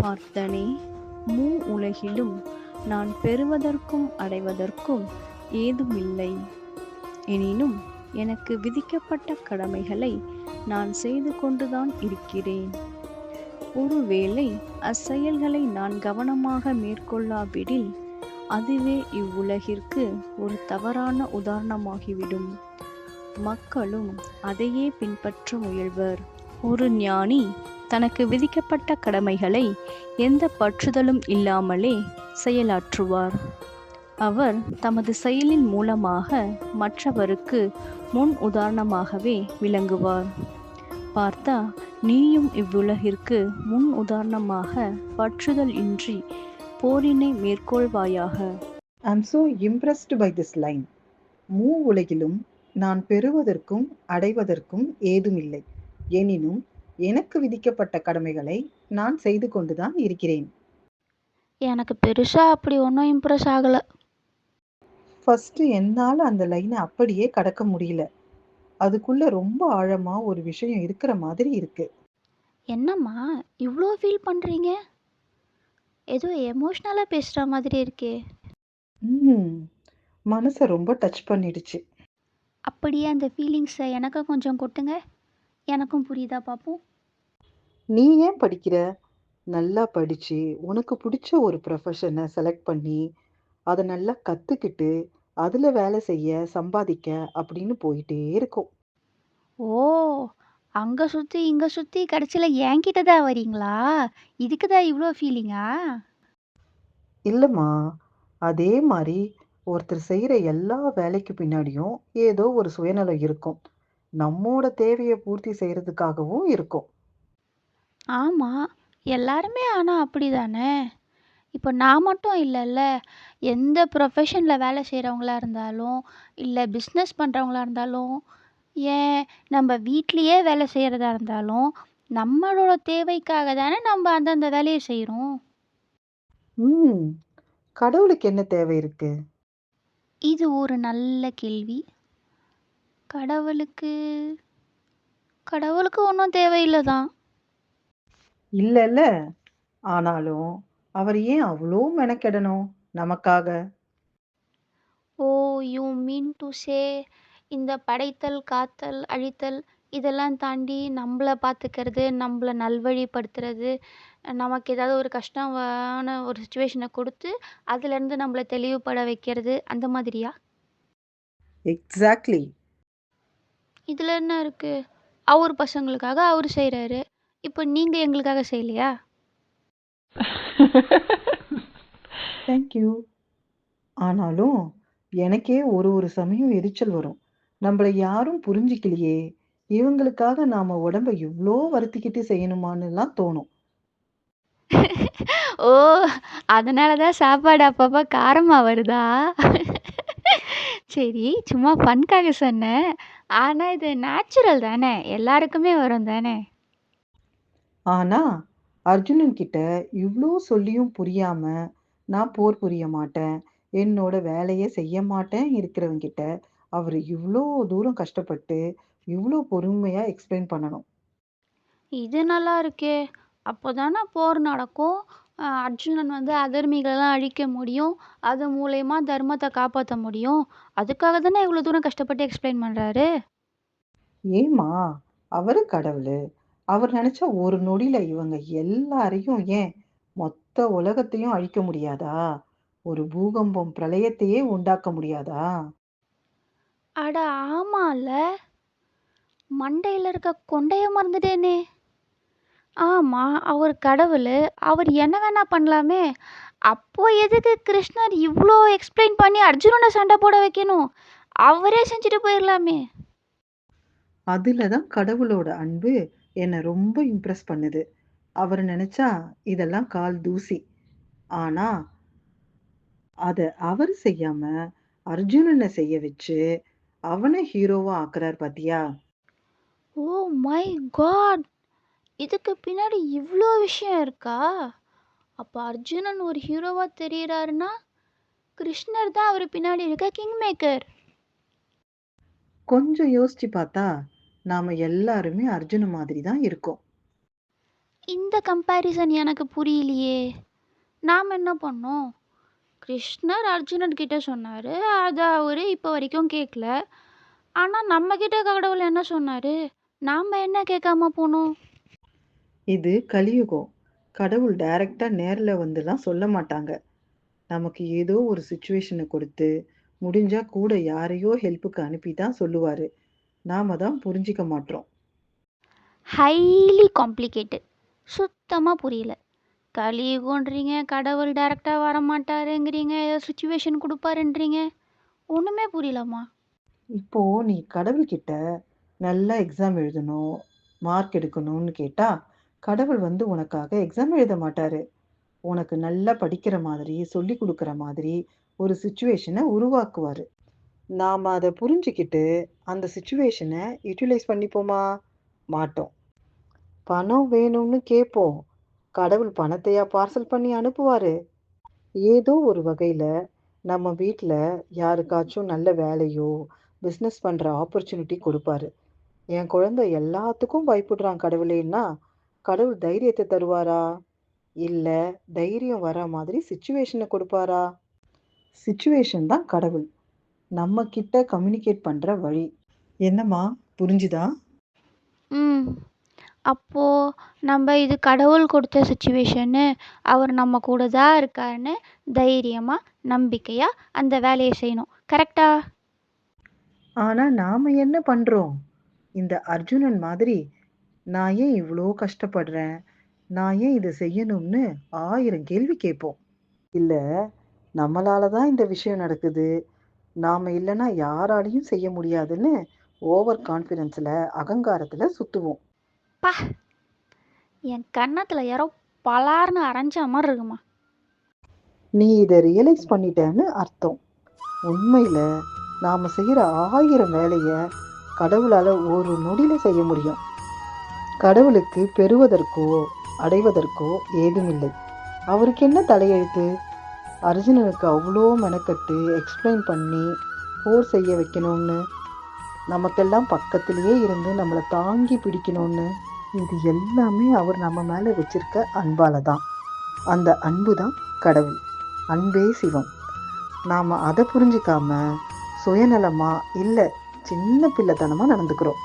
பார்த்தனே, உலகிலும் நான் பெறுவதற்கும் அடைவதற்கும் ஏதுமில்லை. எனினும் எனக்கு விதிக்கப்பட்ட கடமைகளை நான் செய்து கொண்டுதான் இருக்கிறேன். ஒருவேளை அச்செயல்களை நான் கவனமாக மேற்கொள்ளாவிடில் அதுவே இவ்வுலகிற்கு ஒரு தவறான உதாரணமாகிவிடும். மக்களும் அதையே பின்பற்ற முயல்வர். ஒரு ஞானி தனக்கு விதிக்கப்பட்ட கடமைகளை எந்த பற்றுதலும் இல்லாமலே செயலாற்றுவார். அவர் தமது செயலின் மூலமாக மற்றவருக்கு முன் உதாரணமாகவே விளங்குவார். பார்த்தா, நீயும் இவ்வுலகிற்கு முன் உதாரணமாக பற்றுதல் இன்றி போரினை மேற்கொள்வாயாக. I'm so impressed by this line. உலகிலும் நான் பெறுவதற்கும் அடைவதற்கும் ஏதுமில்லை. எனினும் எனக்கு விதிக்கப்பட்ட கடமைகளை நான் செய்து கொண்டுதான் இருக்கிறேன். எனக்கு பெருசா அப்படி ஒன்றும் இம்ப்ரெஸ் ஆகல. ஃபர்ஸ்ட் என்னால அந்த லைனை அப்படியே கடக்க முடியல. அதுக்குள்ள ரொம்ப ஆழமா ஒரு விஷயம் இருக்கிற மாதிரி இருக்கு. என்னம்மா இவ்வளோ ஃபீல் பண்ணுறீங்க? ஏதோ எமோஷ்னலாக பேசுகிற மாதிரி இருக்கே. மனசை ரொம்ப டச் பண்ணிடுச்சு. அப்படியே அந்த ஃபீலிங்ஸை எனக்கு கொஞ்சம் கொட்டுங்க. எனக்கும் புரியுதா பார்ப்போம். நீ ஏன் படிக்கிற? நல்லா படிச்சு உனக்கு பிடிச்ச ஒரு ப்ரொஃபஷனை செலக்ட் பண்ணி அதை நல்லா கற்றுக்கிட்டு அதில் வேலை செய்ய சம்பாதிக்க அப்படின்னு போயிட்டே இருக்கும். ஓ, அங்கே சுற்றி இங்கே சுற்றி கடைசியில் என்கிட்ட தான் வரீங்களா? இதுக்கு தான் இவ்வளோ ஃபீலிங்கா? இல்லைம்மா, அதே மாதிரி ஒருத்தர் செய்கிற எல்லா வேலைக்கு பின்னாடியும் ஏதோ ஒரு சுயநலம் இருக்கும். நம்மோட தேவையை பூர்த்தி செய்கிறதுக்காகவும் இருக்கும். ஆமாம், எல்லாருமே ஆனால் அப்படி தானே. இப்போ நான் மட்டும் இல்லைல்ல, எந்த ப்ரொஃபஷனில் வேலை செய்கிறவங்களா இருந்தாலும், இல்லை பிஸ்னஸ் பண்ணுறவங்களா இருந்தாலும், ஏன் நம்ம வீட்லேயே வேலை செய்கிறதா இருந்தாலும், நம்மளோட தேவைக்காக தானே நம்ம அந்தந்த வேலையை செய்கிறோம். கடவுளுக்கு என்ன தேவை இருக்கு? இது ஒரு நல்ல கேள்வி. கடவுளுக்கு கடவுளுக்கு ஒன்றும் தேவையில்லை தான். இல்லைல்ல, ஆனாலும் அவர் ஏன் அவ்வளோ மெனக்கெடணும் நமக்காக? ஓ, யூ மீன் டு சே, இந்த படைத்தல், காத்தல், அழித்தல் இதெல்லாம் தாண்டி நம்மள பார்த்துக்கிறது, நம்மள நல்வழிப்படுத்துறது, நமக்கு ஏதாவது ஒரு கஷ்டமான ஒரு சுச்சுவேஷனை கொடுத்து அதுலேருந்து நம்மளை தெளிவுபட வைக்கிறது, அந்த மாதிரியா? எக்ஸாக்ட்லி. இதில் என்ன இருக்குது? அவர் பசங்களுக்காக அவர் செய்கிறாரு. இப்போ நீங்கள் எங்களுக்காக செய்யலையா? தேங்க்யூ. ஆனாலும் எனக்கே ஒரு சமயம் எரிச்சல் வரும். நம்மள யாரும் புரிஞ்சிக்கலையே, இவங்களுக்காக நாம உடம்ப இவ்ளோ வருத்திக்கிட்டு செய்யணுமான்னுலாம் தோணும். ஓ, அதனால தான் சாப்பாடு அப்பப்போ காரமாக வருதா? சரி, சும்மா ஃபன்காக சொன்னேன். ஆனால் இது நேச்சுரல் தானே, எல்லாருக்குமே வரும் தானே. ஆனா அர்ஜுனன் கிட்ட இவ்ளோ சொல்லியும் புரியாம, நான் போர் புரிய மாட்டேன், என்னோட வேலைய செய்ய மாட்டேன் இருக்கிறவங்க கிட்ட அவரு இவ்ளோ தூரம் கஷ்டப்பட்டு இவ்ளோ பொறுமையா எக்ஸ்பிளைன் பண்ணணும். இது நல்லா இருக்கே. அப்போ தானே போர் நடக்கும். அர்ஜுனன் வந்து அதர்மிகளெல்லாம் அழிக்க முடியும். அது மூலயமா தர்மத்தை காப்பாற்ற முடியும். அதுக்காக தானே இவ்வளோ தூரம் கஷ்டப்பட்டு எக்ஸ்பிளைன் பண்ணுறாரு. ஏம்மா, அவரு கடவுளு. அவர் நினைச்சா ஒரு நொடியில இவங்க எல்லாரையும் ஏன் மொத்த உலகத்தையும் அழிக்க முடியாதா? ஒரு பூகம்பம் பிரளயத்தையே உண்டாக்க முடியாதா? அட ஆமால, மண்டையில் இருக்க கொண்டைய மறந்துட்டேனே. ஆமாம், அவர் கடவுள், அவர் என்ன வேணா பண்ணலாமே. அப்போ எதுக்கு கிருஷ்ணர் இவ்வளோ எக்ஸ்பிளைன் பண்ணி அர்ஜுனனை சண்டை போட வைக்கணும்? அவரே செஞ்சுட்டு போயிடலாமே. அதுல தான் கடவுளோட அன்பு என்னை ரொம்ப இம்ப்ரெஸ் பண்ணுது. அவர் நினைச்சா இதெல்லாம் கால் தூசி. ஆனா அத அவர் செய்யாம அர்ஜுனனை செய்ய வச்சு அவனை ஹீரோவா ஆக்குறார் பாத்தியா? ஓ மை காட், இதுக்கு பின்னாடி இவ்வளோ விஷயம் இருக்கா? அப்போ அர்ஜுனன் ஒரு ஹீரோவாக தெரிகிறாருன்னா கிருஷ்ணர் தான் அவர் பின்னாடி இருக்க கிங் மேக்கர். கொஞ்சம் யோசிச்சு பார்த்தா நாம எல்லாருமே அர்ஜுன மாதிரி தான் இருக்கோம். இந்த கம்பேரிசன் எனக்கு புரியலையே. நாம் என்ன பண்ணோம்? கிருஷ்ணர் அர்ஜுனன் கிட்ட சொன்னார், அதை அவர் இப்போ வரைக்கும் கேட்கல. ஆனால் நம்ம கிட்ட கடவுள் என்ன சொன்னார்? நாம் என்ன கேட்காம போனோம்? இது கலியுகம். கடவுள் டைரக்டா நேர்ல வந்துலாம் சொல்ல மாட்டாங்க. நமக்கு ஏதோ ஒரு சிச்சுவேஷனை கொடுத்து, முடிஞ்சா கூட யாரையோ ஹெல்ப்புக்கு அனுப்பி தான் சொல்லுவாரு. நாம தான் புரிஞ்சிக்க மாட்றோம். Highly complicated. சுத்தமாக புரியல. கலியுகன்றீங்க, கடவுள் டைரெக்டாக வரமாட்டாருங்கிறீங்க, ஏதோ சுச்சுவேஷன் கொடுப்பாருன்றீங்க. ஒன்றுமே புரியலம்மா. இப்போ நீ கடவுள்கிட்ட நல்லா எக்ஸாம் எழுதணும், மார்க் எடுக்கணும்னு கேட்டா, கடவுள் வந்து உனக்காக எக்ஸாம் எழுத மாட்டாரு. உனக்கு நல்லா படிக்கிற மாதிரி, சொல்லிக் குடுக்குற மாதிரி ஒரு சிச்சுவேஷனை உருவாக்குவாரு. நாம அத புரிஞ்சுக்கிட்டு, அந்த சிச்சுவேஷனை யுட்டிலைஸ் பண்ணிப்போமா? மாட்டோம். பணம் வேணும்னு கேட்போம். கடவுள் பணத்தையா பார்சல் பண்ணி அனுப்புவாரு? ஏதோ ஒரு வகையில நம்ம வீட்ல யாருக்காச்சும் நல்ல வேலையோ, பிசினஸ் பண்ற ஆப்பர்ச்சுனிட்டி கொடுப்பாரு. என் குழந்தை எல்லாத்துக்கும் பயப்படுறான் கடவுளேன்னா, கடவுள் தைரியத்தை தருவாரா? இல்ல தைரியம் வர மாதிரி சிச்சுவேஷனை கொடுப்பாரா? சிச்சுவேஷன் தான் கடவுள் நம்ம கிட்ட கம்யூனிகேட் பண்ற வழி. என்னம்மா, புரிஞ்சுதா? ம் அப்போது நம்ம இது கடவுள் கொடுத்த சுச்சுவேஷன்னு, அவர் நம்ம கூட தான் இருக்காருன்னு தைரியமாக நம்பிக்கையாக அந்த வேலையை செய்யணும். கரெக்டா? ஆனா நாம என்ன பண்றோம்? இந்த அர்ஜுனன் மாதிரி, நான் ஏன் இவ்ளோ கஷ்டப்படுறேன்? நான் ஏன் இத செய்யணும்னு 1000 கேள்வி கேட்போம். இல்ல, நம்மளால தான் இந்த விஷயம் நடக்குது. நாம இல்லைன்னா யாராலையும் செய்ய முடியாதுன்னு ஓவர் கான்ஃபிடென்ஸ்ல, அகங்காரத்துல சுத்துவோம். பா, என் கன்னத்தில் யாரோ பலார்னு அரைஞ்ச மாதிரி இருக்குமா. நீ இதை ரியலைஸ் பண்ணிட்டேன்னு அர்த்தம். உண்மையில நாம செய்யற 1000 வேலைய கடவுளால ஒரு நொடியில செய்ய முடியும். கடவுளுக்கு பெறுவதற்கோ அடைவதற்கோ ஏதுமில்லை. அவருக்கு என்ன தலையெழுத்து? அர்ஜுனனுக்கு அவ்வளோ மெனக்கட்டு எக்ஸ்பிளைன் பண்ணி போர் செய்ய வைக்கணும்னு, நமக்கெல்லாம் பக்கத்திலேயே இருந்து நம்மளை தாங்கி பிடிக்கணும்னு, இது எல்லாமே அவர் நம்ம மேல வச்சிருக்க அன்பால தான். அந்த அன்பு தான் கடவுள். அன்பே சிவம். நாம அதை புரிஞ்சுக்காம சுயநலமா இல்ல சின்ன பிள்ளைத்தனமா நடந்துக்கிறோம்.